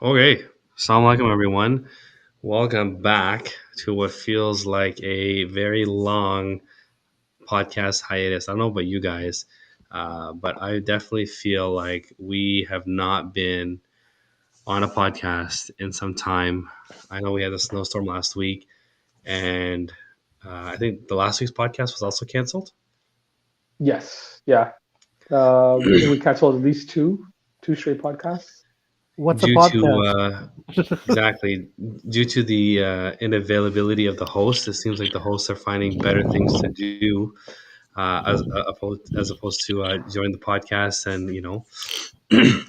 Okay, Assalamu alaikum everyone. Welcome back to what feels like a very long podcast hiatus. I don't know about you guys, but I definitely feel like we have not been on a podcast in some time. I know we had a snowstorm last week, and I think the last week's podcast was also canceled Yes, yeah. I think we canceled at least two straight podcasts. What's a due to podcast? exactly due to the inavailability of the host. It seems like the hosts are finding better things to do as opposed to join the podcast and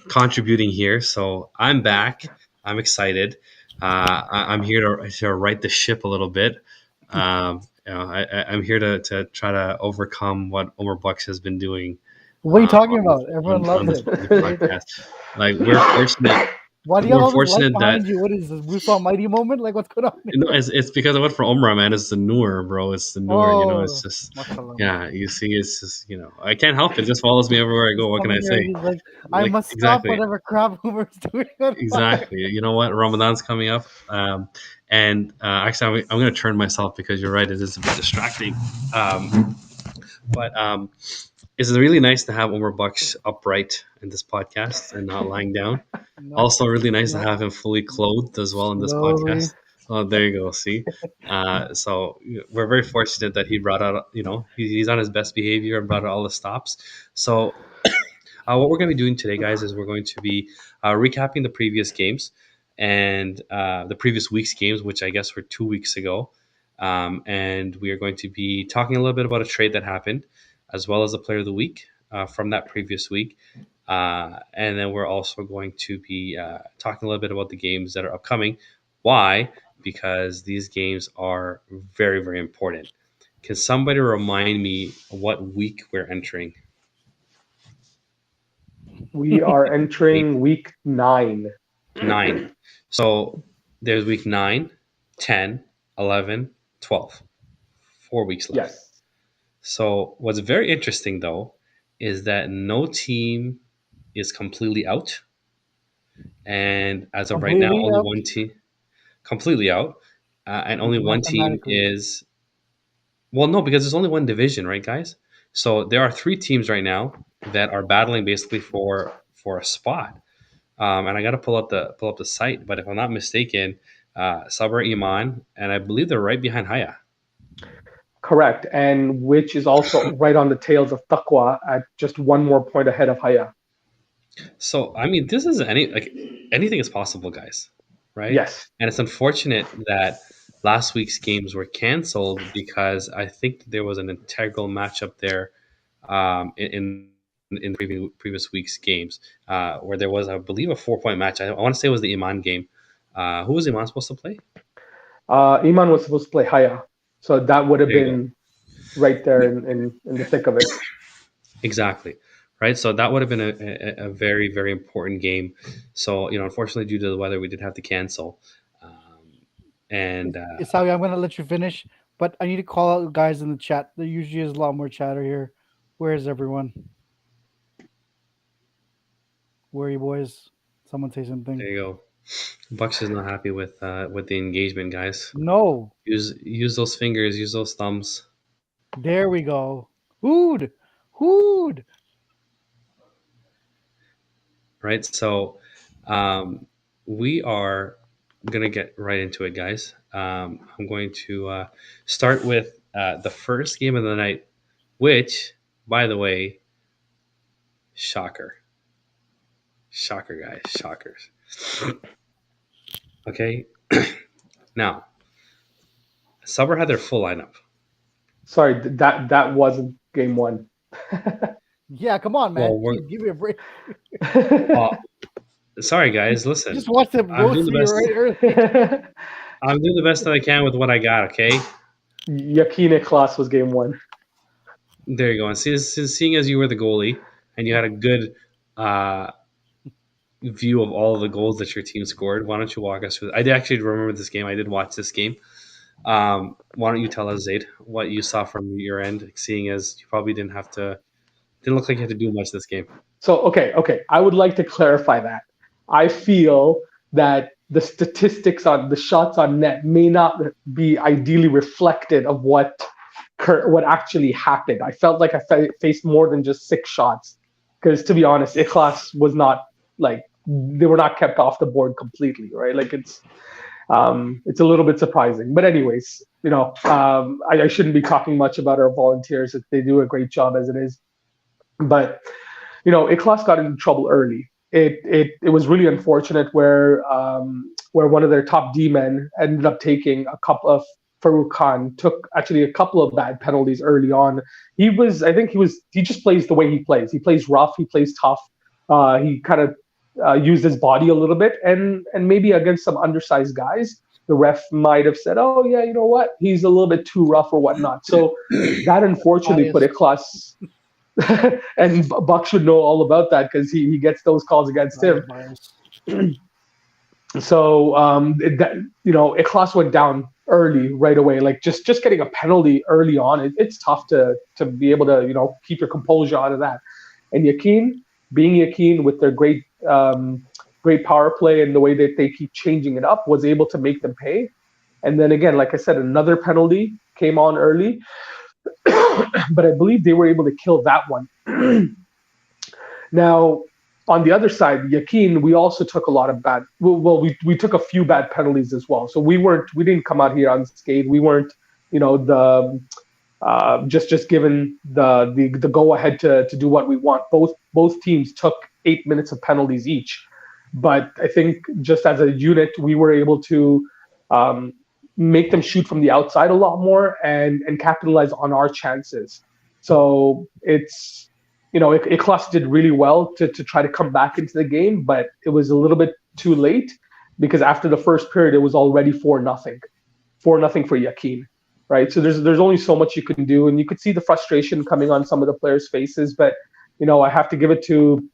contributing here. So I'm back. I'm excited. I'm here to right the ship a little bit. I'm here to try to overcome what Omar Bucks has been doing What are you talking on about? Everyone on loves this it. podcast. Like Why do you have we're all this light fortunate that behind you? What is this? Bruce Almighty moment? Like, what's going on? it's because I went for Umrah, man. It's the newer, bro. It's the newer. It's Oh, just mashallah. yeah. You see, it's just I can't help it. It just follows me everywhere I go. What can I Coming here, say? he's like, I Like must stop exactly, whatever crap Uber's doing. exactly. You know what? Ramadan's coming up, and actually, I'm going to turn myself because you're right. It is a bit distracting. But it's really nice to have Omar Bucks upright in this podcast and not lying down. No, Also, really nice to no, have him fully clothed as well in this slowly. podcast. Oh, there you go. See, so we're very fortunate that he brought out. He's on his best behavior and brought out all the stops. So, what we're going to be doing today, guys, is we're going to be recapping the previous games and the previous week's games, which I guess were 2 weeks ago. And we are going to be talking a little bit about a trade that happened, as well as the player of the week from that previous week. And then we're also going to be talking a little bit about the games that are upcoming. Why? Because these games are very, very important. Can somebody remind me what week we're entering? We are entering week 9. 9. So there's week 9, 10, 11, 12. 4 weeks left. Yes, So what's very interesting though is that no team is completely out, and as of right now, Completely only out? one team completely out, and only one team Mathematically. is well, no, because there's only one division, right, guys? So there are 3 teams right now that are battling basically for a spot. And I got to pull up the site, but if I'm not mistaken, Sabr Iman, and I believe they're right behind Haya. correct. And which is also right on the tails of Taqwa at just one more point ahead of Haya. So I mean, this is anything is possible, guys, right? Yes, And it's unfortunate that last week's games were canceled because I think there was an integral matchup there in previous week's games where there was, I believe, a 4 point match. I want to say it was the Iman game. Who was Iman supposed to play? Iman was supposed to play Haya, so that would have There you go. been right there in the thick of it. Exactly. Right. So that would have been a very, very important game. So, unfortunately, due to the weather, we did have to cancel. Um, and Isawi, I'm going to let you finish, but I need to call out guys in the chat. There usually is a lot more chatter here. Where is everyone? Where are you boys? Someone say something. there you go. Bucks is not happy with the engagement, guys. No. Use those fingers, use those thumbs. There we go. Hood. Hood. Right. So we are gonna get right into it, guys. I'm going to start with the first game of the night, which, by the way, shocker, guys, shockers. Okay, now Sabr had their full lineup. Sorry, that wasn't game 1. Yeah, come on, man. Well, Give me a break. sorry, guys. Listen, Just watch them I'm roast doing the me best. right early. I'm doing the best that I can with what I got. Okay. Yakine class was game 1. There you go. And seeing as you were the goalie and you had a good view of all of the goals that your team scored, why don't you walk us through? I did actually remember this game. I did watch this game. Why don't you tell us, Zaid, what you saw from your end, seeing as you probably didn't look like you had to do much this game. So okay, I would like to clarify that. I feel that the statistics on the shots on net may not be ideally reflected of what actually happened. I felt like I faced more than just 6 shots, because to be honest, Ikhlas was not like, they were not kept off the board completely, right? Like it's a little bit surprising. But anyways, I shouldn't be talking much about our volunteers. They do a great job as it is. But Ikhlas got into trouble early. It was really unfortunate where one of their top D men ended up taking a couple of Farouk Khan took actually a couple of bad penalties early on. He just plays the way he plays. He plays rough. He plays tough. He kind of used his body a little bit, and maybe against some undersized guys, the ref might have said, "Oh yeah, you know what? He's a little bit too rough or whatnot." So that unfortunately put Ikhlas. And Buck should know all about that because he gets those calls against him. So Ikhlas went down early right away. Like just getting a penalty early on, it's tough to be able to keep your composure out of that. And Yakin, being Yakin with their great power play and the way that they keep changing it up, was able to make them pay. And then again, like I said, another penalty came on early. But I believe they were able to kill that one. Now, on the other side, Yakin, we also took a lot of bad. Well, we took a few bad penalties as well. So we didn't come out here unscathed. We weren't, just given the go ahead to do what we want. Both teams took 8 minutes of penalties each, but I think just as a unit, we were able to make them shoot from the outside a lot more and capitalize on our chances. So it's, Ikhlas did really well to try to come back into the game, but it was a little bit too late because after the first period, it was already 4-0. 4-0 for Yakin, right? So there's only so much you can do, and you could see the frustration coming on some of the players' faces, but, I have to give it to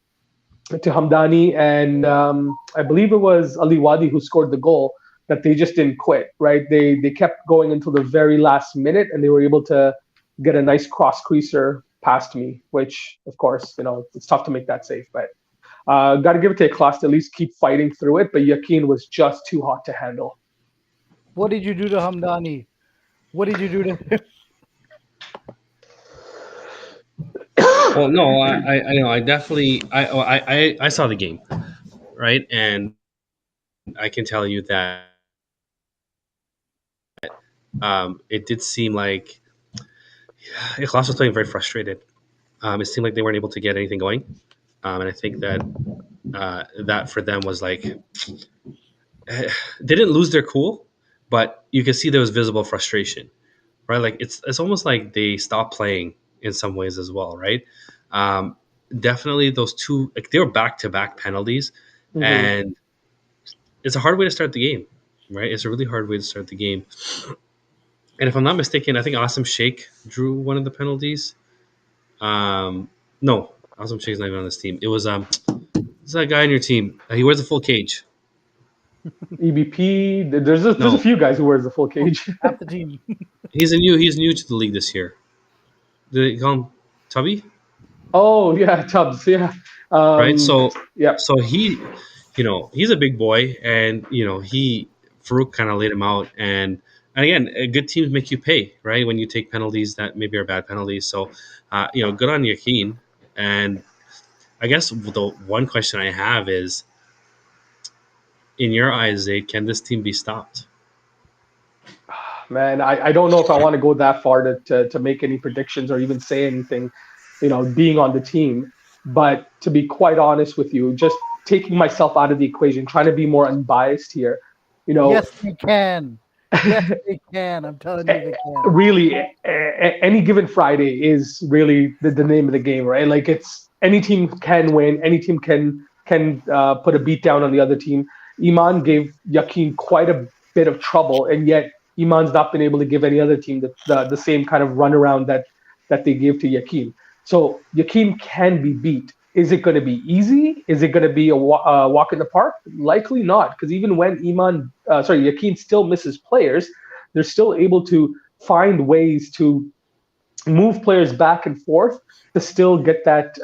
Hamdani and I believe it was Ali Wadi who scored the goal, that they just didn't quit, right? They kept going until the very last minute, and they were able to get a nice cross creaser past me, which, of course, it's tough to make that safe. But got to give it to Ikhlas to at least keep fighting through it. But Yakin was just too hot to handle. What did you do to Hamdani? What did you do to him? Well, no, I definitely I saw the game, right? And I can tell you that it did seem like Ikhlas was playing very frustrated. It seemed like they weren't able to get anything going, and I think that that for them was like they didn't lose their cool, but you could see there was visible frustration, right? Like it's almost like they stopped playing in some ways as well, right? Definitely those two, like they were back-to-back penalties, and it's a hard way to start the game, right? It's a really hard way to start the game. And if I'm not mistaken, I think Asim Sheikh drew one of the penalties. No, Asim Sheikh's not even on this team. It was it's that guy on your team. He wears a full cage. EBP. There's a few guys who wears the full cage. Half the team. He's new to the league this year. Did they call him Tubby? Oh yeah, Tubbs. Yeah. Right. So yeah. So he, he's a big boy, and Farouk kind of laid him out. And again, good teams make you pay, right? When you take penalties that maybe are bad penalties. So, good on Yakin. And I guess the one question I have is, in your eyes, Zaid, can this team be stopped? Man, I don't know if I want to go that far to make any predictions or even say anything, being on the team. But to be quite honest with you, just taking myself out of the equation, trying to be more unbiased here, Yes, you can. Yes, they can. I'm telling you, they can. Really, any given Friday is really the name of the game, right? Like it's any team can win, any team can put a beat down on the other team. Iman gave Yakin quite a bit of trouble, and yet Iman's not been able to give any other team the same kind of runaround that they gave to Yakin. So Yakin can be beat. Is it going to be easy? Is it going to be a walk in the park? Likely not, because even when Yakin still misses players, they're still able to find ways to move players back and forth to still get that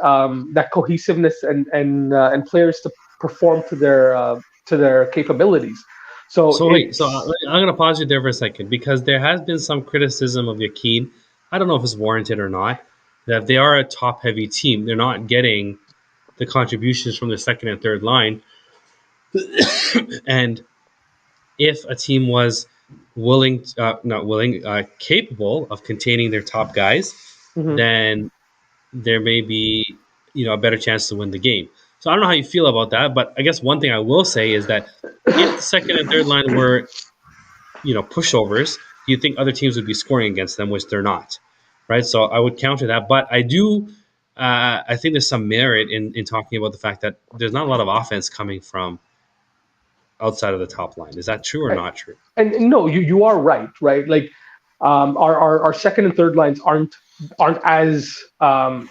cohesiveness and players to perform to their to their capabilities. So wait, I'm going to pause you there for a second because there has been some criticism of Yakin. I don't know if it's warranted or not. That they are a top-heavy team. They're not getting the contributions from the second and third line. And if a team was capable of containing their top guys, then there may be a better chance to win the game. So I don't know how you feel about that, but I guess one thing I will say is that if the second and third line were pushovers, you think other teams would be scoring against them, which they're not, right? So I would counter that, but I do. I think there's some merit in talking about the fact that there's not a lot of offense coming from outside of the top line. Is that true or not true? And no, you are right? Like our second and third lines aren't as on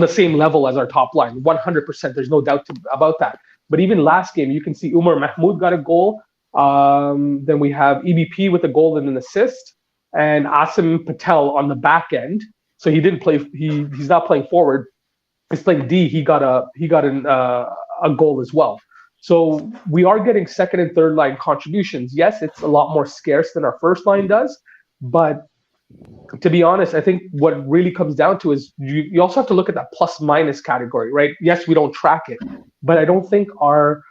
the same level as our top line. 100%. There's no doubt about that. But even last game, you can see Umar Mahmoud got a goal. Then we have EBP with a goal and an assist, and Asim Patel on the back end. So he didn't play. He's not playing forward. He's playing D. He got a goal as well. So we are getting second and third line contributions. Yes, it's a lot more scarce than our first line does, but to be honest, I think what really comes down to is you also have to look at that plus minus category, right? Yes, we don't track it, but I don't think our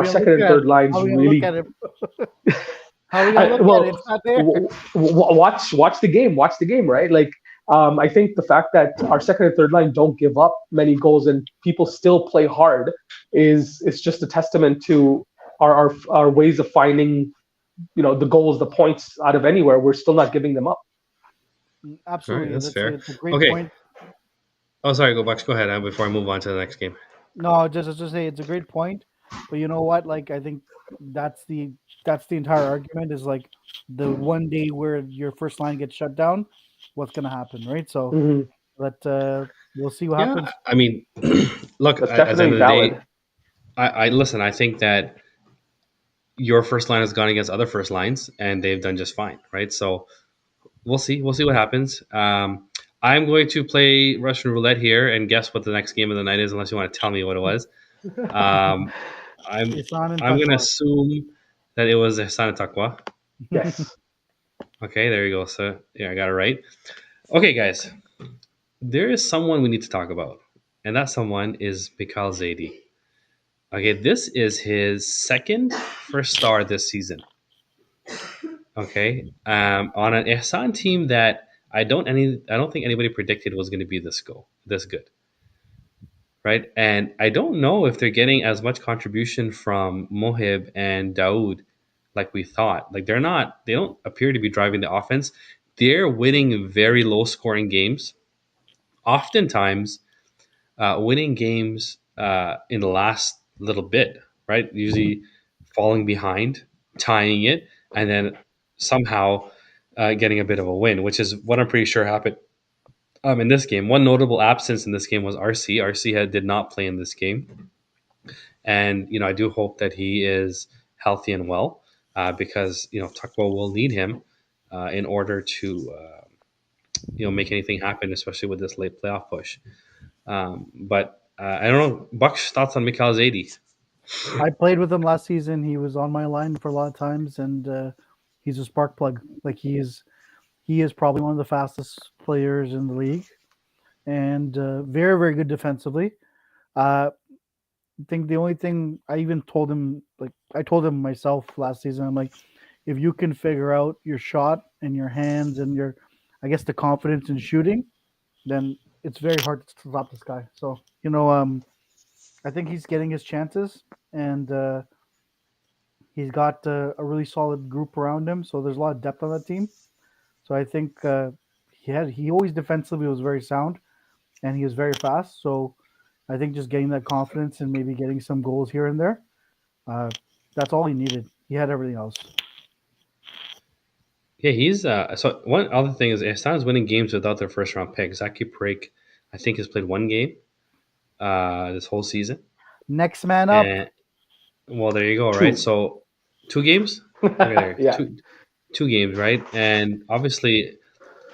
second and third lines really. How are we gonna look at it? It's not there. Watch the game. Watch the game, right? Like I think the fact that our second and third line don't give up many goals and people still play hard is just a testament to our ways of finding, the goals, the points out of anywhere. We're still not giving them up. Absolutely, right, that's fair. It's a great point. Oh, sorry, go Bucks. Go ahead before I move on to the next game. No, just say it's a great point, but you know what? Like I think that's the entire argument is like the one day where your first line gets shut down, what's going to happen, right? So we'll see what happens. I mean, look, That's at the end of the valid. day, I listen. I think that your first line has gone against other first lines, and they've done just fine, right? So we'll see. We'll see what happens. I'm going to play Russian roulette here and guess what the next game of the night is, unless you want to tell me what it was. I'm going to assume that it was Hassan Takwa. Yes. Okay, there you go. So yeah, I got it right. Okay, guys, there is someone we need to talk about, and that someone is Mikhail Zaidi. Okay, this is his second first star this season. Okay, on an Ihsan team that I don't think anybody predicted was going to be this good, right? And I don't know if they're getting as much contribution from Mohib and Daoud like we thought. Like they don't appear to be driving the offense. They're winning very low scoring games. Oftentimes, winning games in the last little bit, right? Usually falling behind, tying it, and then somehow getting a bit of a win, which is what I'm pretty sure happened in this game. One notable absence in this game was RC. RC did not play in this game. And, I do hope that he is healthy and well because, Takwa will need him in order to, make anything happen, especially with this late playoff push. But I don't know. Buck's thoughts on Mikhail Zaidi? I played with him last season. He was on my line for a lot of times, and he's a spark plug. Like he is probably one of the fastest players in the league, and very, very good defensively. I think the only thing I even told him, like I told him myself last season, I'm like, if you can figure out your shot and your hands and your, I guess the confidence in shooting, then it's very hard to stop this guy. So I think he's getting his chances, and he's got a really solid group around him. So there's a lot of depth on that team. So I think he always defensively was very sound, and he was very fast. So I think just getting that confidence and maybe getting some goals here and there, that's all he needed. He had everything else. Yeah, he's so one other thing is Ihsan's winning games without their first round pick. Zaki Parik, I think, has played one game this whole season. Next man up. Well, there you go, right? So 2 games? Okay, yeah. Two games, right? And obviously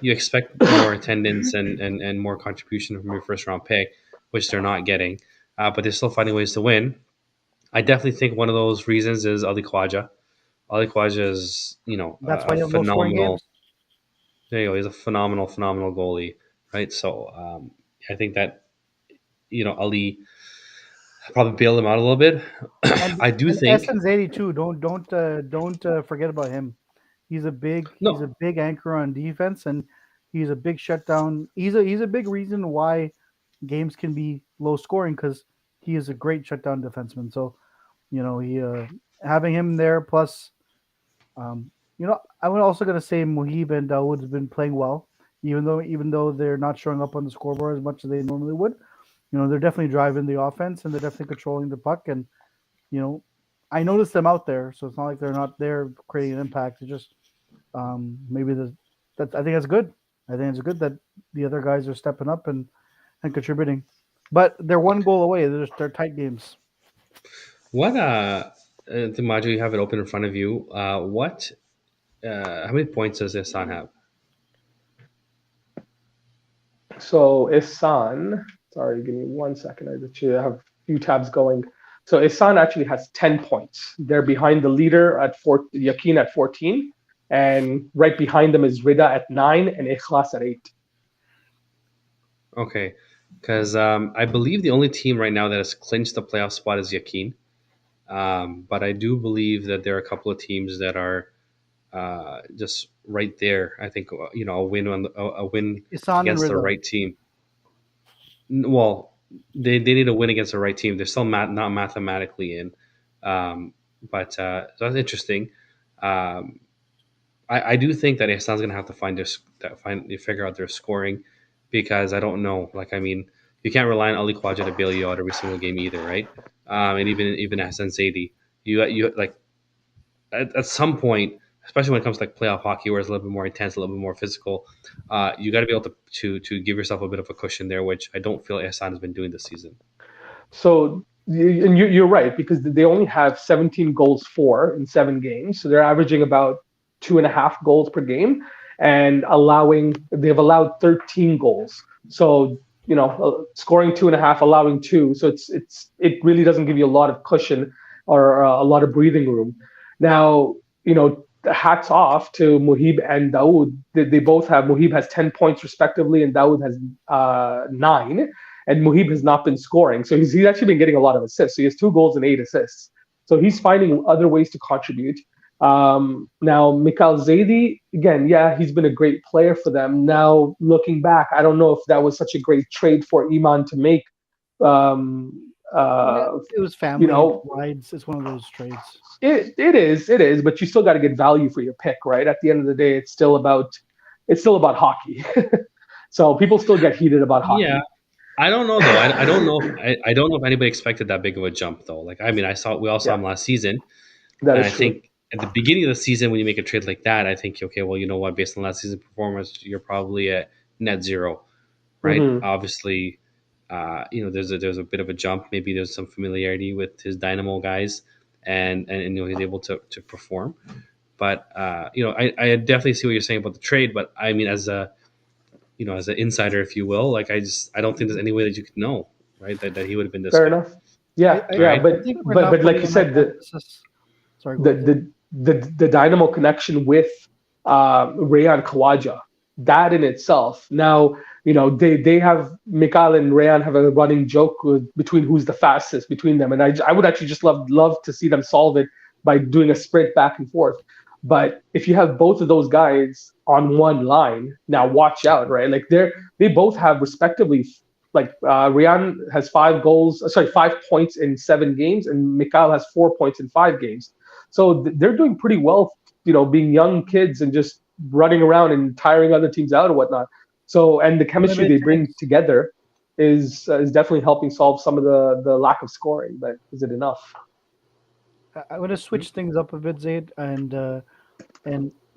you expect more attendance and more contribution from your first round pick, which they're not getting. But they're still finding ways to win. I definitely think one of those reasons is Ali Khwaja. Ali Khwaja is, That's why a you have low scoring phenomenal. games. There you go. He's a phenomenal, phenomenal goalie, right? So I think that Ali probably bailed him out a little bit. And I do and think Essence 82. Don't forget about him. He's a no. big anchor on defense, and he's a big shutdown. He's a big reason why games can be low scoring because he is a great shutdown defenseman. So he having him there plus I was also going to say Muhib and Dawood has been playing well, even though they're not showing up on the scoreboard as much as they normally would. They're definitely driving the offense and they're definitely controlling the puck. And you know, I noticed them out there, so it's not like they're not there creating an impact. It's just maybe I think that's good. I think it's good that the other guys are stepping up and contributing. But they're one goal away. They're tight games. What Dimaggio, you have it open in front of you. How many points does Ihsan have? So Ihsan, sorry, give me 1 second. I actually have a few tabs going. So Ihsan actually has 10 points. They're behind the leader at Yakin at 14, and right behind them is Rida at 9 and Ikhlas at 8. Okay, because I believe the only team right now that has clinched the playoff spot is Yakin. But I do believe that there are a couple of teams that are just right there. I think a win a win Isan and against the Rizzo. right team. Well, they need a win against the right team. They're still not mathematically in, but so that's interesting. I do think that Ihsan's going to have to figure out their scoring because I don't know. Like, I mean, you can't rely on Ali Khwaja to bail you out every single game either, right? And even Hassan Zaidi, you like at some point, especially when it comes to like playoff hockey, where it's a little bit more intense, a little bit more physical, you got to be able to give yourself a bit of a cushion there, which I don't feel Ihsan has been doing this season. So and you're right because they only have 17 goals for in 7 games, so they're averaging about 2.5 goals per game, and they've allowed 13 goals. So scoring 2.5, allowing 2. So it really doesn't give you a lot of cushion or a lot of breathing room. Now hats off to Muhib and Dawood. They both have Muhib has 10 points respectively, and Dawood has 9. And Muhib has not been scoring. So he's actually been getting a lot of assists. So he has 2 goals and 8 assists. So he's finding other ways to contribute. Now, Mikhail Zaidi, again, yeah, he's been a great player for them. Now, looking back, I don't know if that was such a great trade for Iman to make. It was family. Rides. It's one of those trades. It is, but you still got to get value for your pick, right? At the end of the day, it's still about hockey. So people still get heated about hockey. Yeah. I don't know though. I don't know. I don't know if anybody expected that big of a jump though. Like, I mean, we all saw him last season, That and is I true. think at the beginning of the season when you make a trade like that, I think okay, well, you know what? Based on last season's performance, you're probably at net zero, right? Mhm. Obviously, there's a bit of a jump. Maybe there's some familiarity with his Dynamo guys, and he's able to perform. But I definitely see what you're saying about the trade. But I mean, as an insider, if you will, like I don't think there's any way that you could know, right? That he would have been this Fair good. enough. Yeah, I yeah, think we're but not like putting you enough said, emphasis. Sorry, go ahead. the Dynamo connection with Rayan Kawaja, that in itself. Now, they have Mikhail and Rayan have a running joke between who's the fastest between them, and I would actually just love to see them solve it by doing a sprint back and forth. But if you have both of those guys on one line, now watch out, right? Like they both have respectively, like Rayan has 5 points in 7 games, and Mikhail has 4 points in 5 games. So they're doing pretty well, being young kids and just running around and tiring other teams out and whatnot. So, and the chemistry they bring together is definitely helping solve some of the lack of scoring. But is it enough? I want to switch things up a bit, Zaid, and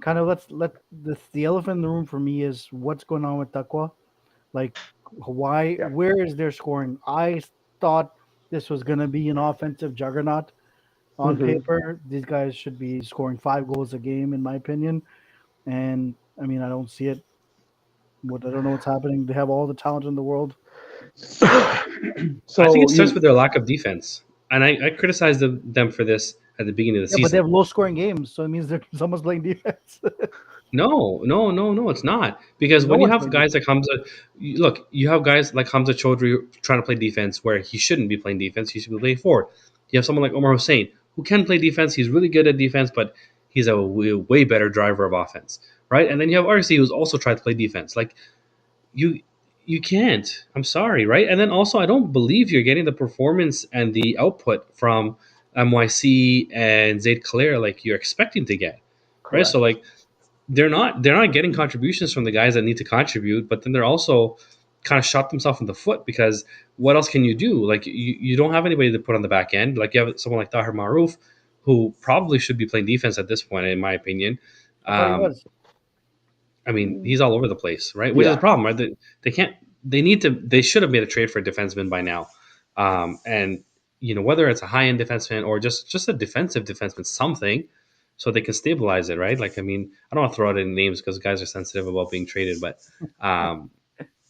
kind of let the elephant in the room for me is what's going on with Taqwa. Like, where is their scoring? I thought this was going to be an offensive juggernaut on paper. These guys should be scoring 5 goals a game, in my opinion. And I mean, I don't see it. I don't know what's happening. They have all the talent in the world. So I think it starts with their lack of defense. and I criticized them for this at the beginning of the Yeah, but they season. have low scoring games, so it means someone's playing defense. No, it's not. Because No when you one's have playing guys defense. like Hamza, look, you have guys like Hamza Chaudhry trying to play defense where he shouldn't be playing defense. He should be playing forward. You have someone like Omar Hussein who can play defense. He's really good at defense, but he's a way better driver of offense, right? And then you have RC who's also tried to play defense. Like you, you can't. I'm sorry, right? And then also, I don't believe you're getting the performance and the output from MYC and Zaid Claire like you're expecting to get, right? So Correct. like they're not getting contributions from the guys that need to contribute, but then they're also kind of shot themselves in the foot because what else can you do? Like you don't have anybody to put on the back end. Like you have someone like Tahir Maruf, who probably should be playing defense at this point, in my opinion. I thought he Um, was. I mean, he's all over the place, right? Which is a Yeah. problem, right? They can't. They need to. They should have made a trade for a defenseman by now, and whether it's a high end defenseman or just a defensive defenseman, something, so they can stabilize it, right? Like, I mean, I don't want to throw out any names because guys are sensitive about being traded, but um,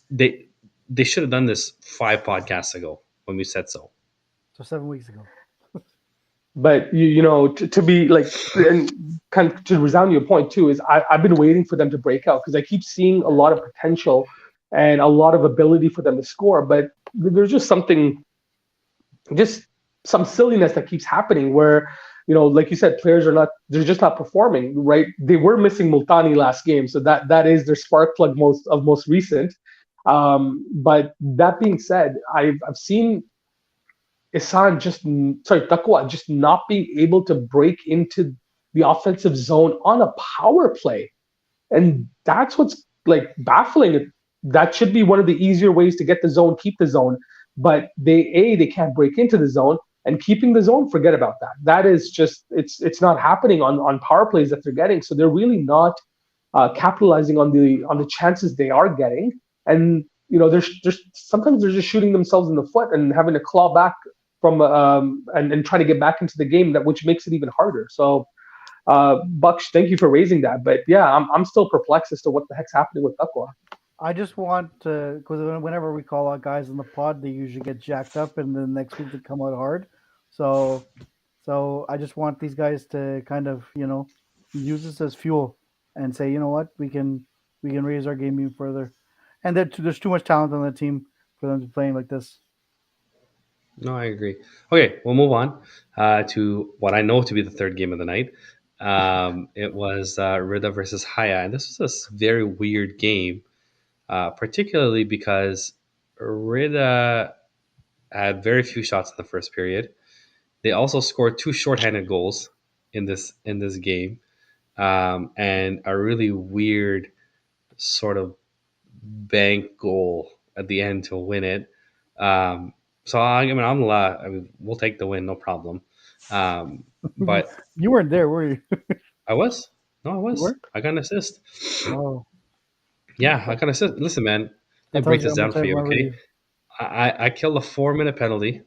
they they should have done this 5 podcasts ago when we said so. So 7 weeks ago. But to be like, and kind of to resound your point too, is I've been waiting for them to break out because I keep seeing a lot of potential and a lot of ability for them to score, but there's just some silliness that keeps happening where, like you said, players they're just not performing, right? They were missing Multani last game, so that is their spark plug most recent. But that being said, I've seen Takwa just not being able to break into the offensive zone on a power play. And that's what's like baffling. That should be one of the easier ways to get the zone, keep the zone. But they can't break into the zone, and keeping the zone, forget about that. That is just it's not happening on power plays that they're getting. So they're really not capitalizing on the chances they are getting. And there's sometimes they're just shooting themselves in the foot and having to claw back from and trying to get back into the game, which makes it even harder. So Bucks, thank you for raising that. But yeah, I'm still perplexed as to what the heck's happening with Takwa. I just want to, because whenever we call out guys in the pod, they usually get jacked up, and then next week they come out hard. So I just want these guys to kind of use this as fuel and say, you know what, we can raise our game even further. And there's too much talent on the team for them to be playing like this. No, I agree. Okay, we'll move on to what I know to be the third game of the night. It was Rida versus Haya, and this was a very weird game, particularly because Rida had very few shots in the first period. They also scored 2 shorthanded goals in this game, and a really weird sort of bank goal at the end to win it. So I mean, we'll take the win, no problem. But You weren't there, were you? I was. No, I was. were? I got an assist. Oh, Yeah, I got an assist. Listen, man, let that me break tells you this how down much I for you, remember okay? you. I killed a 4-minute penalty,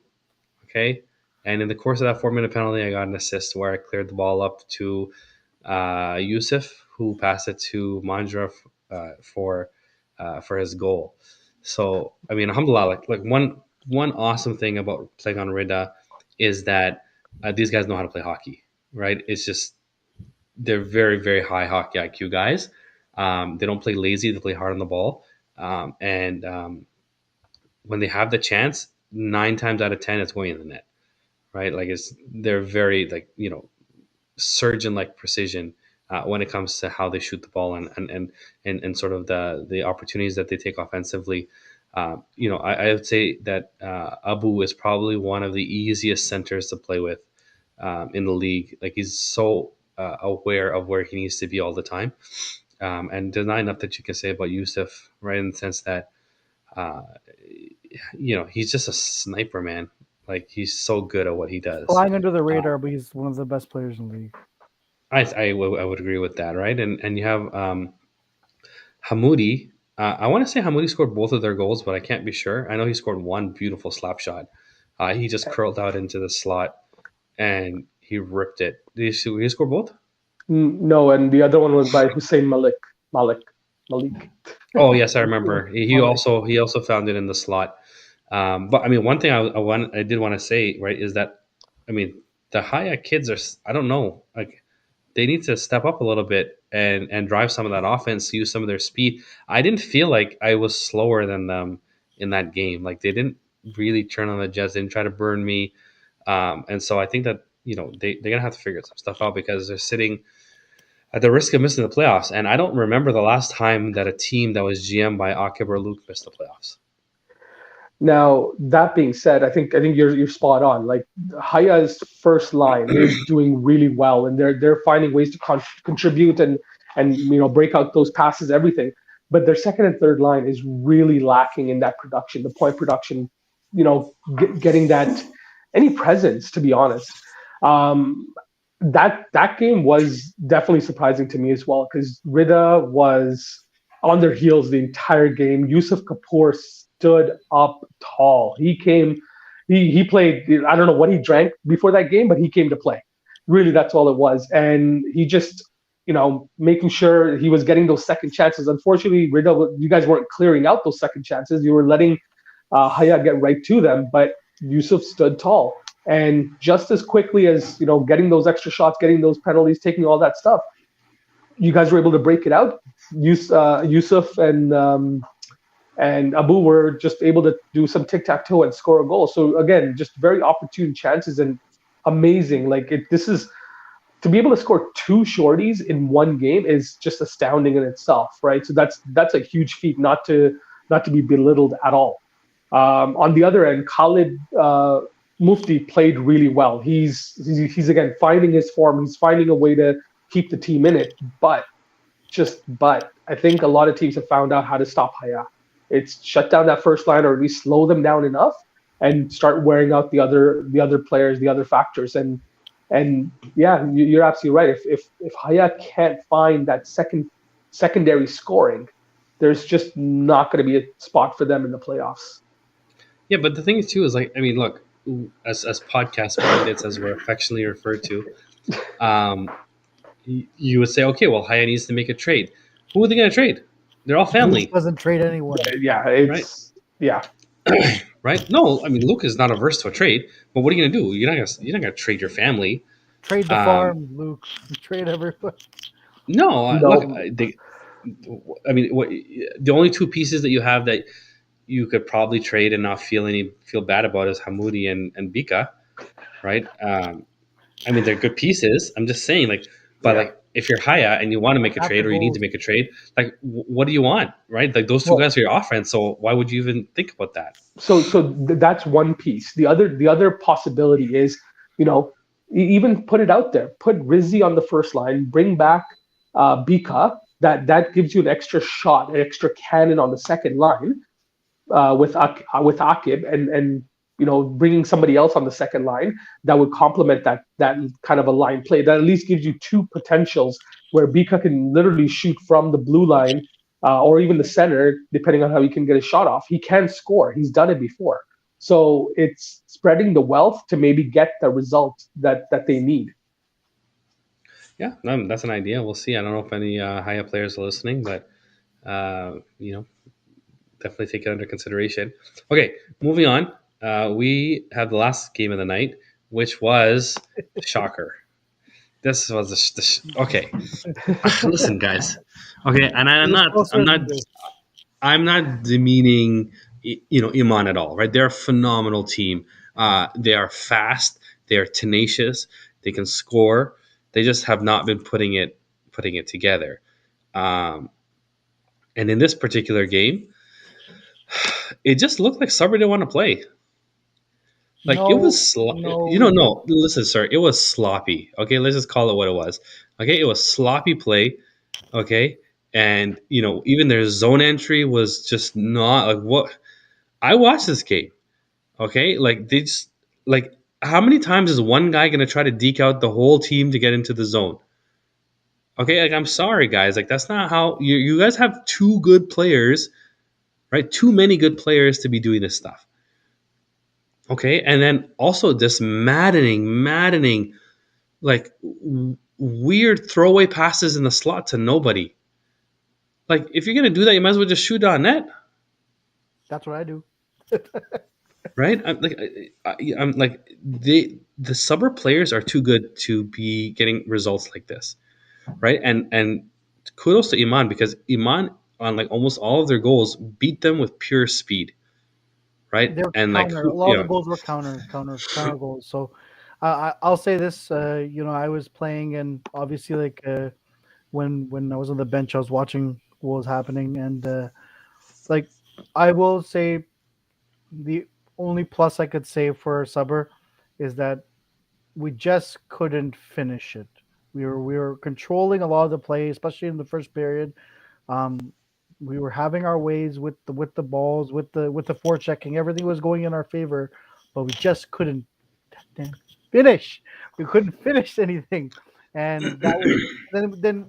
okay? And in the course of that 4-minute penalty, I got an assist where I cleared the ball up to Yusuf, who passed it to Mandra for his goal. So, I mean, alhamdulillah, like one awesome thing about playing on Rida is that these guys know how to play hockey, right? It's just they're very, very high hockey IQ guys. They don't play lazy; they play hard on the ball. And when they have the chance, 9 times out of 10, it's going in the net, right? Like they're very surgeon like precision when it comes to how they shoot the ball and sort of the opportunities that they take offensively. I would say that Abu is probably one of the easiest centers to play with in the league. Like he's so aware of where he needs to be all the time. And there's not enough that you can say about Yusuf, right? In the sense that, uh, he's just a sniper, man. Like he's so good at what he does. Flying under the radar, but he's one of the best players in the league. I would agree with that, right? And you have Hamoudi. I want to say Hamoudi scored both of their goals, but I can't be sure. I know he scored one beautiful slap shot. He just curled out into the slot and he ripped it. Did he score both? No, and the other one was by Hussein Malik. Oh yes, I remember. He also found it in the slot. But I mean, one thing I did want to say, right, is that I mean the Haya kids are, I don't know, like they need to step up a little bit and drive some of that offense, use some of their speed. I didn't feel like I was slower than them in that game. Like they didn't really turn on the jets, didn't try to burn me, and so I think that they're gonna have to figure some stuff out because they're sitting at the risk of missing the playoffs. And I don't remember the last time that a team that was GM by Akib or Luke missed the playoffs. Now, that being said, I think you're spot on. Like Haya's first line is doing really well, and they're finding ways to contribute and break out those passes, everything. But their second and third line is really lacking in that production, the point production. Getting that any presence, to be honest. Um, that game was definitely surprising to me as well because Rida was on their heels the entire game. Yusuf Kapoor stood up tall. He played. I don't know what he drank before that game, but he came to play. Really, that's all it was. And he just, making sure he was getting those second chances. Unfortunately, Rida, you guys weren't clearing out those second chances. You were letting Haya get right to them, but Yusuf stood tall. And just as quickly as getting those extra shots, getting those penalties, taking all that stuff, you guys were able to break it out. Yusuf and Abu were just able to do some tic-tac-toe and score a goal. So again, just very opportune chances and amazing. This is to be able to score two shorties in one game is just astounding in itself, right? So that's a huge feat, not to be belittled at all. On the other end, Khalid Mufti played really well. He's again finding his form. He's finding a way to keep the team in it. But I think a lot of teams have found out how to stop Haya. It's shut down that first line or at least slow them down enough and start wearing out the other players, the other factors. And yeah, you're absolutely right. If Haya can't find that secondary scoring, there's just not going to be a spot for them in the playoffs. Yeah, but the thing is too is like, I mean, look, as podcast pundits, as we're affectionately referred to, you would say, okay, well, Haya needs to make a trade. Who are they going to trade? They're all family. Luke doesn't trade anyone. Yeah. Right? No, I mean Luke is not averse to a trade, but what are you going to do? You're not going to trade your family. Trade the farm, Luke. Trade everyone. No. Look, I mean, the only two pieces that you have that you could probably trade and not feel bad about is Hamoudi and Bika, right? I mean, they're good pieces. I'm just saying, like if you're Haya and you want to make a trade or you need to make a trade, like what do you want, right? Like those two guys are your offense, so why would you even think about that? So that's one piece. The other possibility is, even put it out there. Put Rizzi on the first line. Bring back Bika. That gives you an extra shot, an extra cannon on the second line with Akib and bringing somebody else on the second line that would complement that kind of a line play. That at least gives you two potentials where Bika can literally shoot from the blue line or even the center, depending on how he can get a shot off. He can score. He's done it before. So it's spreading the wealth to maybe get the result that they need. Yeah, that's an idea. We'll see. I don't know if any Haya players are listening, but definitely take it under consideration. Okay, moving on. We have the last game of the night, which was shocker. This was okay. Listen, guys. Okay, and I'm not demeaning Iman at all. Right? They're a phenomenal team. They are fast. They are tenacious. They can score. They just have not been putting it together. And in this particular game, it just looked like Sabri didn't want to play. Like it was no. Listen, sir, it was sloppy. Okay, let's just call it what it was. Okay, it was sloppy play. Okay, and even their zone entry was just not like what I watched this game. Okay, like they just like how many times is one guy going to try to deke out the whole team to get into the zone? Okay, like I'm sorry, guys, like that's not how you guys have two good players, right? Too many good players to be doing this stuff. Okay, and then also this maddening, like weird throwaway passes in the slot to nobody. Like if you're gonna do that, you might as well just shoot on net. That's what I do. right? I'm like the summer players are too good to be getting results like this, right? And kudos to Iman because Iman on like almost all of their goals beat them with pure speed, right? They're And like counter. A who, lot you of the know, goals were counter goals. So I'll say this. I was playing, and obviously, like when I was on the bench, I was watching what was happening, and like I will say the only plus I could say for Subber is that we just couldn't finish it. We were controlling a lot of the play, especially in the first period. Um, we were having our ways with the balls, with the forechecking. Everything was going in our favor, but we just couldn't finish. We couldn't finish anything, and that was then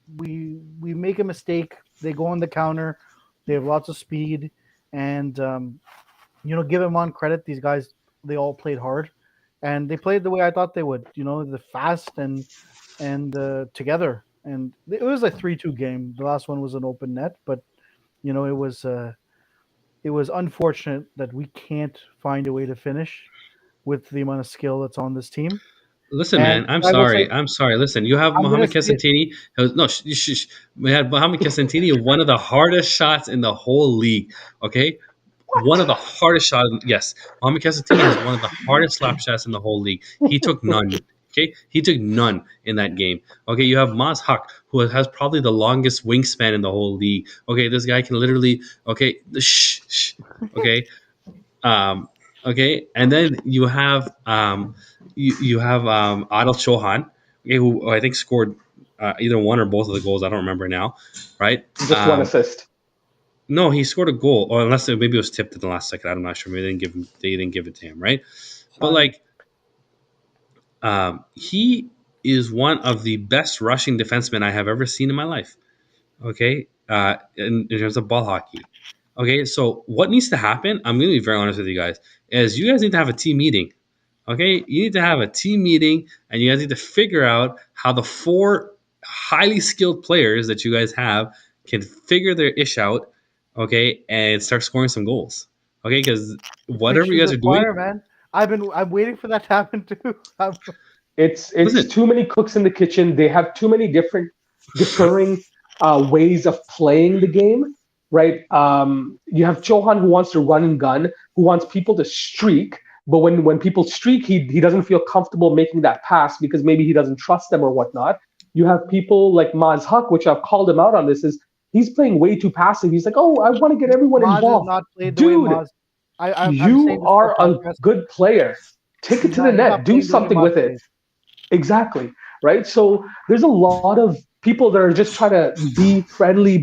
we make a mistake. They go on the counter. They have lots of speed, and give them on credit. These guys, they all played hard, and they played the way I thought they would. The fast and together. And it was a 3-2 game. The last one was an open net, but it was unfortunate that we can't find a way to finish with the amount of skill that's on this team. listen, And man, I'm I will say, sorry. I'm sorry. Listen, you have I'm gonna Mohamed say it. Casantini. No, we had Mohamed Casantini, one of the hardest shots in the whole league. Okay, one of the hardest shots. Yes, Mohamed Casantini has one of the hardest slap shots in the whole league. He took none. Okay, he took none in that game. Okay, you have Maz Huck, who has probably the longest wingspan in the whole league. Okay, this guy can literally. Okay, okay, um, okay, and then you have Adil Chauhan, okay, who I think scored either one or both of the goals. I don't remember now, right? Just one assist. No, he scored a goal, or unless maybe it was tipped in the last second. I'm not sure. Maybe they didn't give it to him, right? But Fine. like, he is one of the best rushing defensemen I have ever seen in my life. Okay, in terms of ball hockey. Okay, so what needs to happen? I'm going to be very honest with you guys. Is you guys need to have a team meeting. Okay, you need to have a team meeting, and you guys need to figure out how the four highly skilled players that you guys have can figure their ish out. Okay, and start scoring some goals. Okay, because whatever preaching you to guys the are doing, choir, man. I'm waiting for that to happen too. It's listen. too many cooks in the kitchen. They have too many different differing ways of playing the game, right? You have Chauhan who wants to run and gun, who wants people to streak, but when people streak, he doesn't feel comfortable making that pass because maybe he doesn't trust them or whatnot. You have people like Maz Huck, which I've called him out on this, is he's playing way too passive. He's like, oh, I want to get everyone Maz has involved. not played the way Dude, Maz. I'm saying you this for are a podcast. good player. Take it to the He's not net. Do playing the way something Maz with it. plays. Exactly. Right. So there's a lot of people that are just trying to be friendly,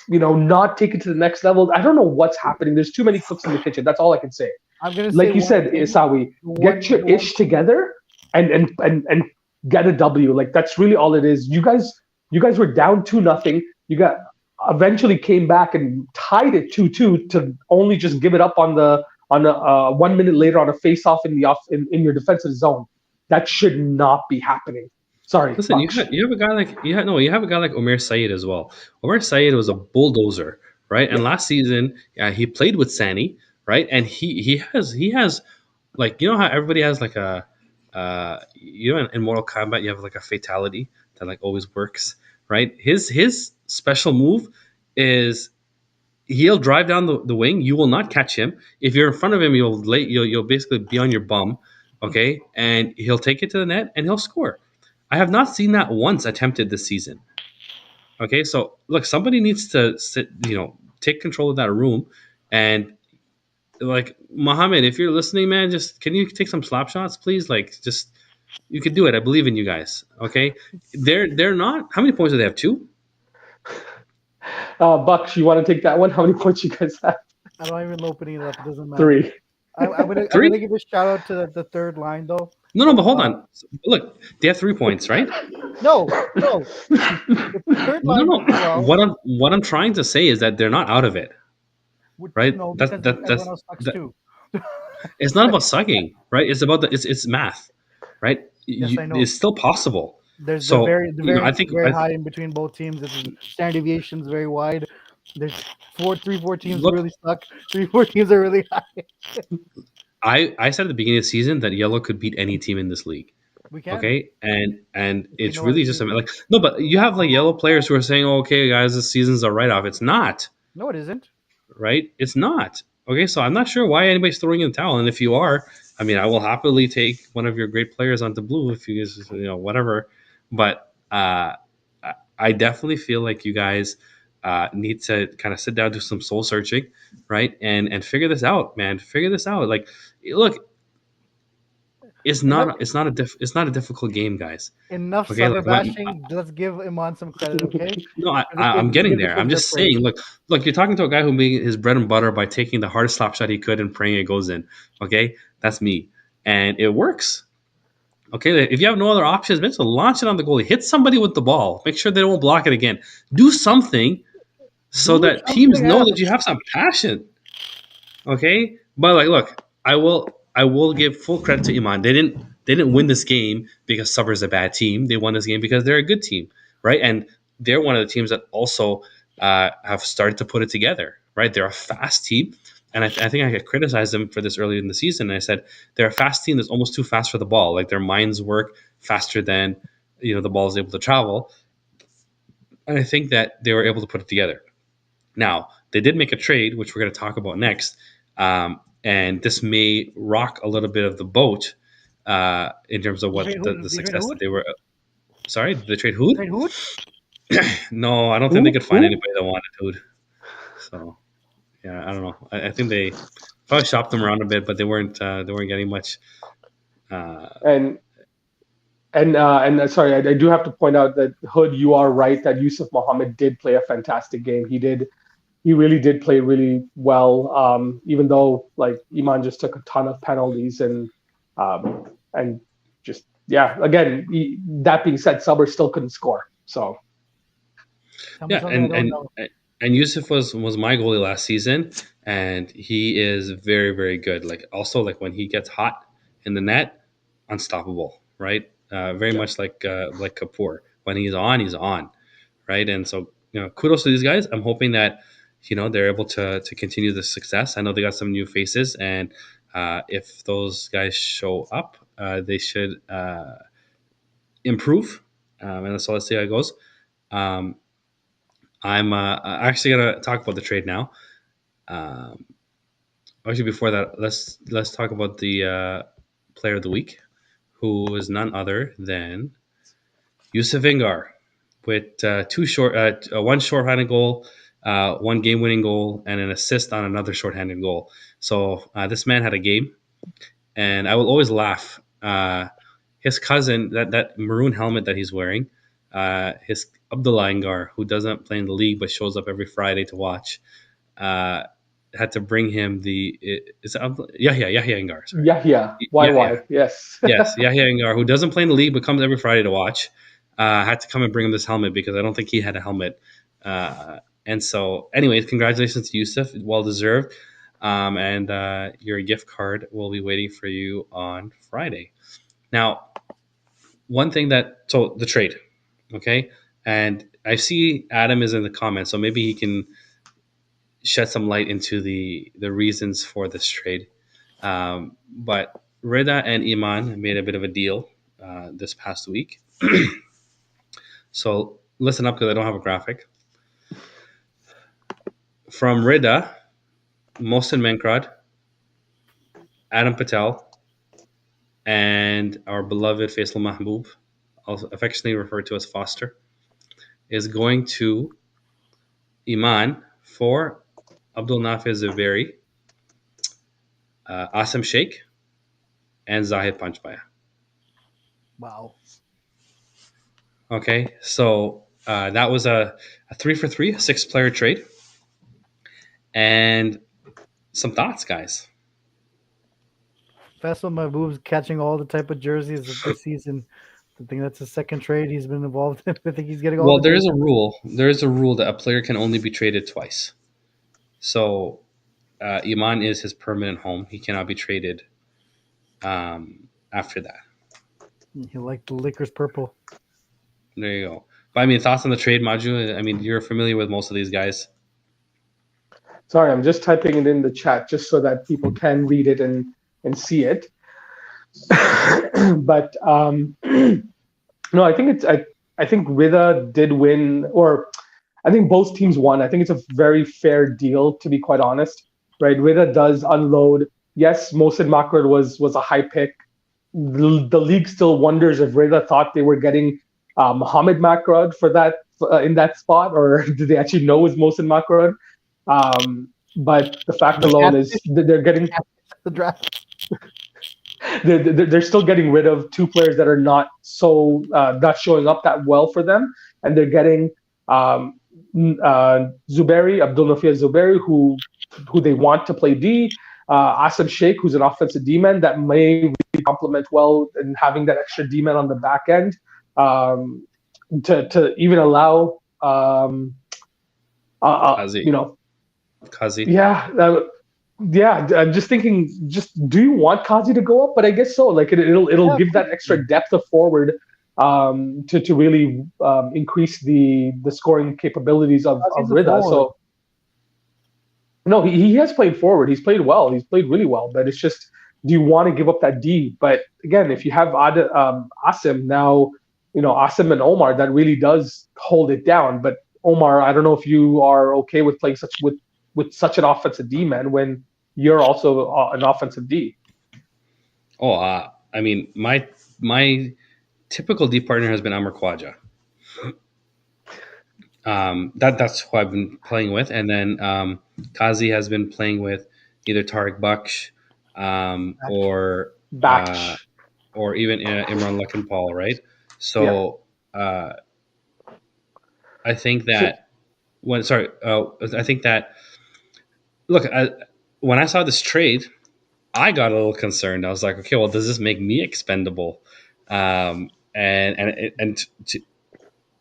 not take it to the next level. I don't know what's happening. There's too many cooks in the kitchen. That's all I can say. I'm gonna say Like you one said, thing. Isawi, get your ish together and get a W. Like that's really all it is. You guys were down 2-0. You got eventually came back and tied it 2-2 to only just give it up on the 1 minute later on a face off in your defensive zone. That should not be happening. Sorry, Listen, Baksh. you have a guy like you have a guy like Omer Said as well. Omer Said was a bulldozer, right? And last season, he played with Sani, right? And he has like how everybody has like a in Mortal Kombat you have like a fatality that like always works, right? His special move is he'll drive down the wing. You will not catch him. If you're in front of him, you'll basically be on your bum, okay? And he'll take it to the net and he'll score. I have not seen that once attempted this season. Okay, so look, somebody needs to take control of that room, and like Mohammed, if you're listening, man, just can you take some slap shots, please? Like, just you can do it. I believe in you guys. Okay, they're not. How many points do they have? 2. Baksh, you want to take that one? How many points you guys have? I don't even opening it up. It doesn't matter. 3. I'm gonna 3? give a shout out to the third line though. No, but hold on. Look, they have 3 points, right? No. The third No, line. no. Well, What I'm trying to say is that they're not out of it, right? No, That's because that everyone that's else sucks that, too. it's not about sucking, right? It's about it's math, right? Yes, I know. It's still possible. There's So the very I think very high in between both teams. The standard deviation is very wide. There's 4 teams Look, really suck. 4 teams are really high. I said at the beginning of the season that yellow could beat any team in this league. We can. Okay, and We it's know our really just team. like no, but you have like yellow players who are saying, oh, "Okay, guys, this season's a write off." It's not, No, it isn't. right? It's not. Okay, so I'm not sure why anybody's throwing in the towel, and if you are, I mean, I will happily take one of your great players onto blue if you guys, whatever. But I definitely feel like you guys need to kind of sit down, do some soul searching, right, and figure this out, man. Figure this out. Like, look, it's Enough, not it's not a difficult game, guys. enough Okay, Sutter like when bashing. Let's give Iman some credit, okay? no, For the I'm things, getting give there. I'm yourself their just praise. saying, look, you're talking to a guy who made his bread and butter by taking the hardest slap shot he could and praying it goes in. Okay, that's me, and it works. Okay, if you have no other options, man, so launch it on the goalie, hit somebody with the ball, make sure they don't block it again. Do something so Do that teams something, know Adam. that you have some passion. Okay, but like, look, I will give full credit to Iman. They didn't win this game because Subur's a bad team. They won this game because they're a good team, right? And they're one of the teams that also have started to put it together, right? They're a fast team, and I think I could criticize them for this early in the season. I said they're a fast team that's almost too fast for the ball. Like their minds work faster than the ball is able to travel, and I think that they were able to put it together. Now, they did make a trade, which we're going to talk about next. And this may rock a little bit of the boat in terms of what the They trade success that Hood? they were. Sorry, did they trade Hood? Trade Hood? No, I don't think they could find Who? anybody that wanted Hood. So, yeah, I don't know. I think they probably shopped them around a bit, but they weren't getting much. Uh, And sorry, I do have to point out that Hood, you are right that Yusuf Mohammed did play a fantastic game. He really did play really well. Even though like Iman just took a ton of penalties and just yeah. Again, that being said, Suber still couldn't score. So Tell me yeah, something I don't know. and Yusuf was my goalie last season, and he is very very good. Like also like when he gets hot in the net, unstoppable, right? Very yeah, much like Kapoor. When he's on, right? And so kudos to these guys. I'm hoping that they're able to continue the success. I know they got some new faces, and if those guys show up, they should improve. And so let's see how it goes. Um, I'm actually gonna talk about the trade now. Um, Actually, before that, let's talk about the player of the week, who is none other than Yusuf Ingar, with one shorthanded goal, one game-winning goal, and an assist on another shorthanded goal. So this man had a game, and I will always laugh. His cousin, that maroon helmet that he's wearing, his Abdullah Ingar, who doesn't play in the league but shows up every Friday to watch, uh, had to bring him Yahya Ingar. Sorry, Yahya, Yahya. YY, yes. Yes, Yahya Ingar, who doesn't play in the league but comes every Friday to watch, had to come and bring him this helmet because I don't think he had a helmet. And so, anyways, congratulations to Yusuf, well deserved. And your gift card will be waiting for you on Friday. Now, so the trade, okay, and I see Adam is in the comments, so maybe he can shed some light into the reasons for this trade. But Rida and Iman made a bit of a deal this past week. So listen up because I don't have a graphic. From Rida, Mohsen Menkrad, Adam Patel, and our beloved Faisal Mahmoub, also affectionately referred to as Foster, is going to Iman for Abdul Nafiz Zaveri, Asim Sheikh, and Zahid Panchbaya. Wow. Okay, so that was a 3-for-3, a 6-player trade. And some thoughts, guys. Faisal Mahboub's catching all the type of jerseys of this season. I think that's his second trade he's been involved in. I think he's getting all Well, the there is jerseys. a rule. There is a rule that a player can only be traded twice. So Iman is his permanent home. He cannot be traded after that. He liked the Lakers purple. There you go. But I mean, thoughts on the trade, Maju? I mean, you're familiar with most of these guys. Sorry, I'm just typing it in the chat just so that people can read it and see it. But no, I think I think Rida did win, or I think both teams won. I think it's a very fair deal, to be quite honest. Right, Rida does unload. Yes, Mohsen Makrod was a high pick. The league still wonders if Rida thought they were getting Mohamed Makrod for that in that spot, or did they actually know it was Mohsen Makrod? But the fact alone is that they're getting the draft. They're still getting rid of two players that are not not showing up that well for them, and they're getting Zuberi, Abdul Nafia Zuberi, who they want to play D, Asim Sheikh, who's an offensive D-man that may really complement well in having that extra D-man on the back end, to even allow Kazi. Yeah, I'm just thinking. Do you want Kazi to go up? But I guess so. Like it'll give that extra depth of forward to really increase the scoring capabilities of Rida. So no, he has played forward. He's played well. He's played really well. But it's just, do you want to give up that D? But again, if you have Asim now, Asim and Omar, that really does hold it down. But Omar, I don't know if you are okay with playing with such an offensive D man when you're also an offensive D. I mean, my typical D partner has been Amr Khwaja. That's who I've been playing with, and then Kazi has been playing with either Tariq Baksh or even Imran Lakinpal, right? So I think that I think that look, when I saw this trade, I got a little concerned. I was like, okay, well, does this make me expendable? I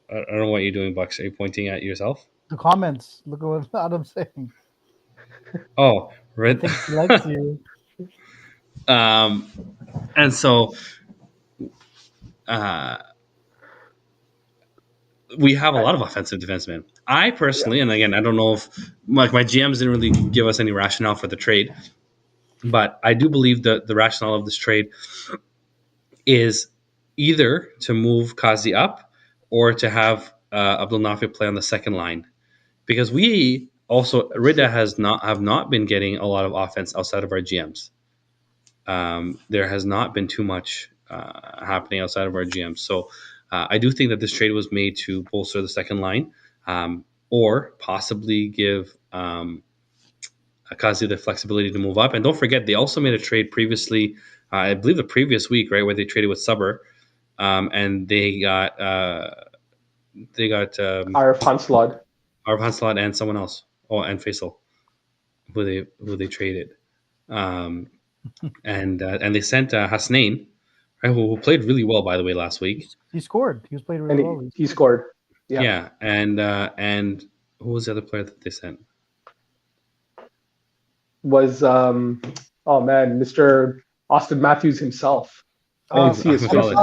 don't know what you're doing, Bucks. Are you pointing at yourself? The comments. Look at what Adam's saying. Oh, right. I think he likes you. And so we have a lot of offensive defensemen. I personally, and again, I don't know if my GMs didn't really give us any rationale for the trade, but I do believe that the rationale of this trade is either to move Kazi up or to have Abdul Nafi play on the second line, because we also Rida have not been getting a lot of offense outside of our GMs. There has not been too much happening outside of our GMs, so I do think that this trade was made to bolster the second line, or possibly give Kazi the flexibility to move up. And don't forget, they also made a trade previously, I believe the previous week, right, where they traded with Suber, and they got Arif Hanslad and someone else. Oh, and Faisal, who they traded, and they sent Hasnain, right, who played really well, by the way, last week. He scored. He was playing really well. He scored. Yeah, and who was the other player that they sent? Was Mr. Austin Matthews himself. I didn't see his face.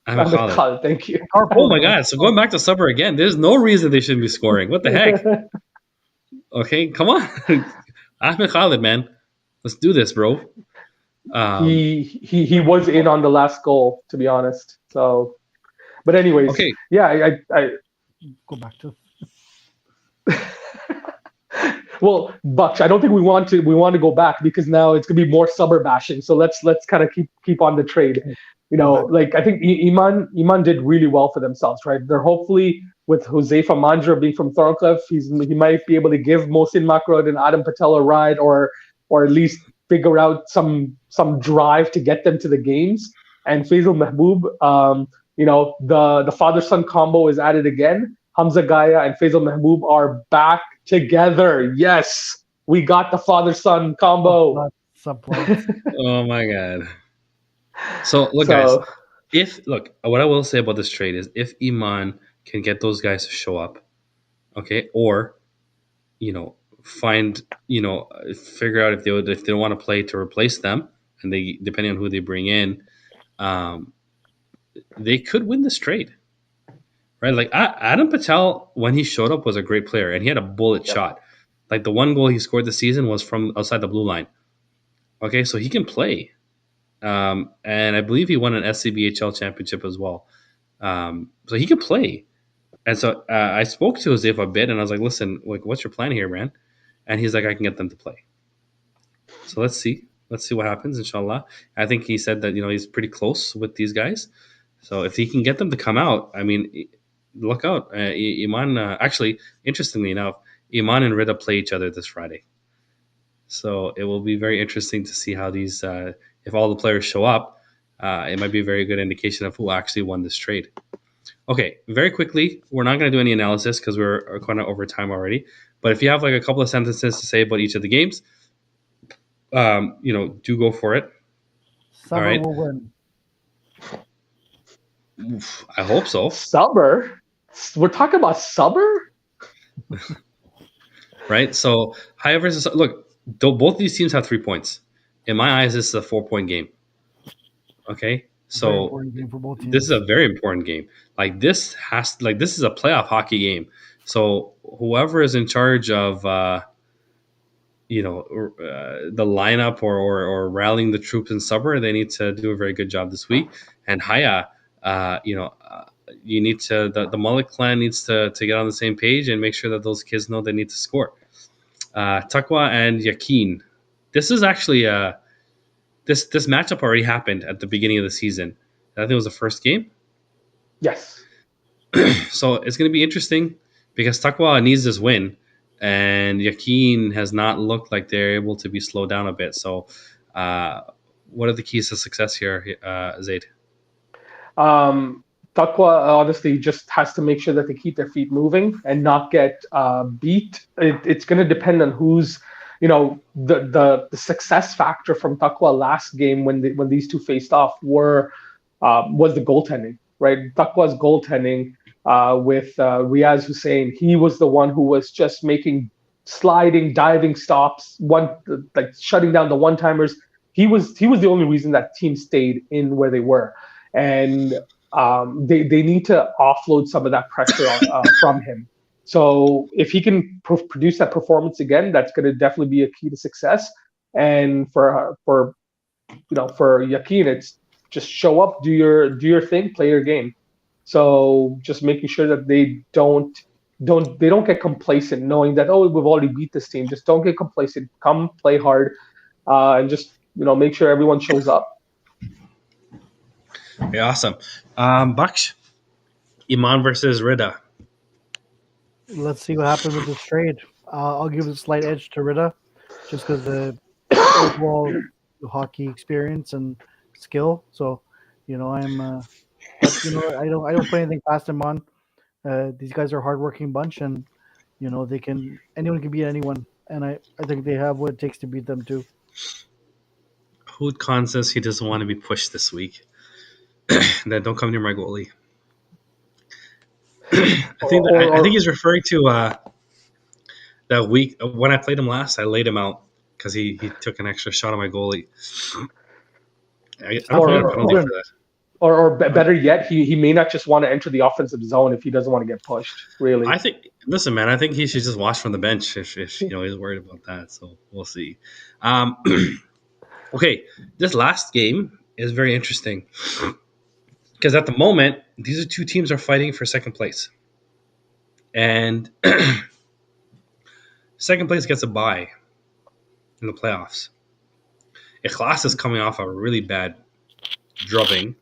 Ahmed Khalid. Thank you. Oh my God! So going back to Suber again, there's no reason they shouldn't be scoring. What the heck? Okay, come on, Ahmed Khalid, man, let's do this, bro. He was in on the last goal, to be honest. So, but anyways, okay, yeah, I go back to. Well, Bucks, I don't think we want to go back, because now it's gonna be more Suber bashing. So let's kind of keep on the trade. Like I think Iman did really well for themselves, right? They're hopefully, with Huzaifa Mandra being from Thorncliffe, he might be able to give Mohsen Makrod and Adam Patel a ride, or at least figure out some drive to get them to the games. And Faisal Mahbub, the father-son combo is at it again. Hamza Gaya and Faisal Mahbub are back together. Yes, we got the father-son combo. Oh my God. So look, guys, what I will say about this trade is, if Iman can get those guys to show up, okay, or figure out if they don't want to play to replace them, and they, depending on who they bring in, they could win this trade, right? Like Adam Patel, when he showed up, was a great player, and he had a bullet shot. Like the one goal he scored this season was from outside the blue line. Okay, so he can play. And I believe he won an SCBHL championship as well. So he can play. And so I spoke to Jose a bit, and I was like, "Listen, like, what's your plan here, man?" And he's like, "I can get them to play." So let's see. Let's see what happens, inshallah. I think he said that he's pretty close with these guys. So if he can get them to come out, I mean, look out. Iman, actually, interestingly enough, Iman and Rida play each other this Friday. So it will be very interesting to see how these, if all the players show up, it might be a very good indication of who actually won this trade. Okay, very quickly, we're not going to do any analysis because we're kind of over time already. But if you have like a couple of sentences to say about each of the games, do go for it. Summer All right. will win. Oof, I hope so. Summer? We're talking about summer? Right? So, Haya versus... Look, both these teams have 3 points. In my eyes, this is a 4-point game. Okay? So, this is a very important game. Like, this is a playoff hockey game. So, whoever is in charge of... the lineup or rallying the troops in Summer, they need to do a very good job this week. And Haya, you need to the Mullet clan needs to get on the same page and make sure that those kids know they need to score. Taqwa and Yakin, this is actually this matchup already happened at the beginning of the season. I think it was the first game. Yes. So it's going to be interesting because Taqwa needs this win. And Yakin has not looked like they're able to be slowed down a bit. So, what are the keys to success here, Zaid? Taqwa honestly just has to make sure that they keep their feet moving and not get beat. It's going to depend on who's, the success factor from Taqwa last game when these two faced off was the goaltending, right? Taqwa's goaltending. With Riaz Hussein, he was the one who was just making sliding, diving stops, shutting down the one-timers. He was the only reason that team stayed in where they were, and they need to offload some of that pressure from him. So if he can produce that performance again, that's going to definitely be a key to success. And for Yakin, it's just show up, do your thing, play your game. So just making sure that they don't get complacent, knowing that we've already beat this team. Just don't get complacent. Come play hard, and just make sure everyone shows up. Okay, awesome. Baksh, Iman versus Rida. Let's see what happens with this trade. I'll give a slight edge to Rida, just because the overall hockey experience and skill. So, I'm. I don't put anything past them on. These guys are a hardworking bunch, and anyone can beat anyone, and I think they have what it takes to beat them too. Hood Khan says he doesn't want to be pushed this week. Then don't come near my goalie. I think he's referring to that week when I played him last. I laid him out because he took an extra shot on my goalie. I don't get a penalty for that. Or better yet, he may not just want to enter the offensive zone if he doesn't want to get pushed. Really, I think he should just watch from the bench if he's worried about that. So we'll see. Okay, this last game is very interesting because at the moment these two teams are fighting for second place, and second place gets a bye in the playoffs. Ikhlas is coming off a really bad drubbing.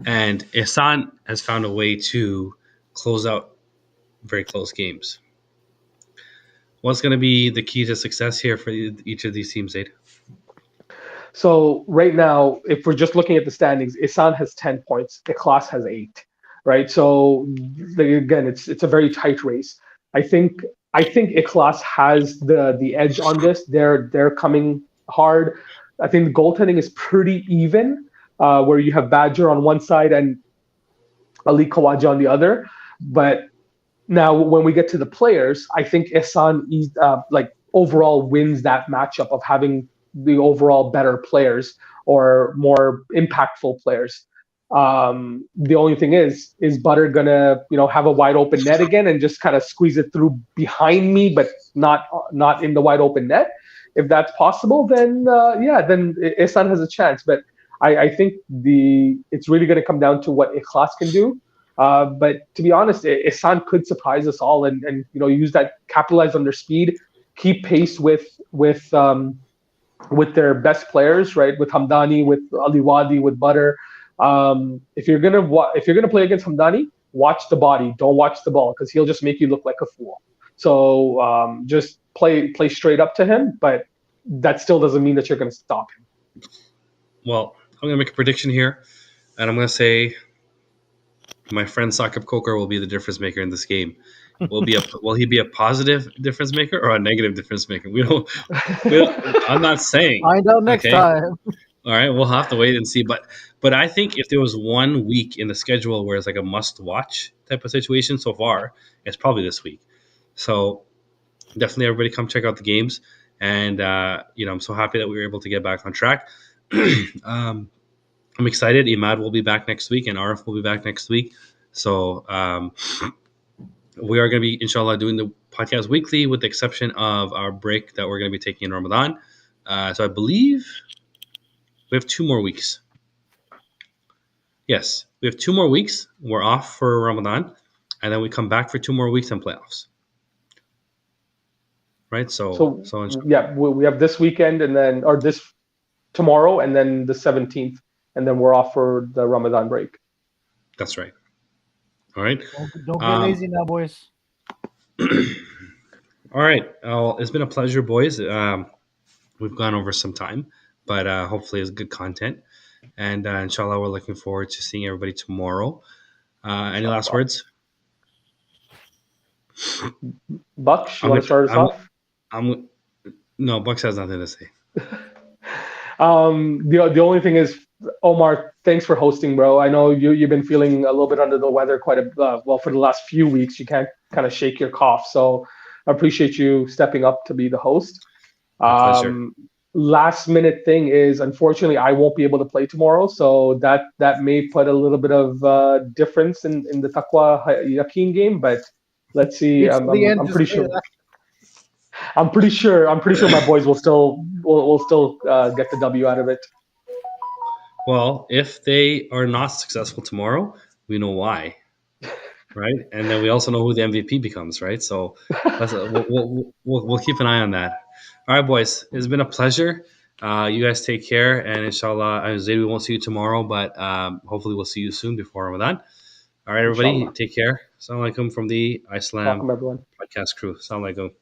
And Ihsan has found a way to close out very close games. What's going to be the key to success here for each of these teams, Zaid? So right now, if we're just looking at the standings, Ihsan has 10 points. Ikhlas has 8, right? So again, it's a very tight race. I think Ikhlas has the edge on this. They're coming hard. I think the goaltending is pretty even. Where you have Badger on one side and Ali Khawaja on the other. But now when we get to the players, I think Ihsan overall wins that matchup of having the overall better players or more impactful players. The only thing is Butter gonna have a wide open net again and just kind of squeeze it through behind me, but not in the wide open net? If that's possible, then then Ihsan has a chance. But I think it's really going to come down to what Ikhlas can do. But to be honest, Ihsan could surprise us all and use that, capitalize on their speed, keep pace with their best players, right? With Hamdani, with Ali Wadi, with Butter. If you're gonna play against Hamdani, watch the body, don't watch the ball, because he'll just make you look like a fool. So just play straight up to him, but that still doesn't mean that you're going to stop him. Well, I'm going to make a prediction here, and I'm going to say my friend Sakib Kokar will be the difference maker in this game. Will he be a positive difference maker or a negative difference maker? We don't I'm not saying. Find out next time. All right, we'll have to wait and see. But I think if there was 1 week in the schedule where it's like a must-watch type of situation so far, it's probably this week. So definitely, everybody come check out the games. And I'm so happy that we were able to get back on track. I'm excited. Imad will be back next week, and Arif will be back next week. So we are going to be, inshallah, doing the podcast weekly, with the exception of our break that we're going to be taking in Ramadan. So I believe we have 2 more weeks. Yes, we have 2 more weeks. We're off for Ramadan, and then we come back for 2 more weeks in playoffs. Right? So yeah, we have this weekend or this tomorrow, and then the 17th, and then we're off for the Ramadan break. That's right. All right. Don't get lazy now, boys. All right. It's been a pleasure, boys. We've gone over some time, but hopefully it's good content. And inshallah, we're looking forward to seeing everybody tomorrow. Any last words? Bucks, you want to start us off? No, Bucks has nothing to say. The only thing is, Omar, thanks for hosting, bro. I know you've been feeling a little bit under the weather quite for the last few weeks. You can't kind of shake your cough, so I appreciate you stepping up to be the host. Last minute thing is, unfortunately, I won't be able to play tomorrow, so that may put a little bit of difference in the Taqwa Yaqeen game, but let's see. I'm pretty sure. I'm pretty sure my boys will still get the W out of it. Well, if they are not successful tomorrow, we know why, right? And then we also know who the MVP becomes, right? So we'll keep an eye on that. All right, boys, it's been a pleasure. You guys take care, and inshallah, we won't see you tomorrow, but hopefully we'll see you soon before Ramadan. All right, everybody, inshallah. Take care. Assalamu alaikum from the Islam podcast crew. Assalamu alaikum.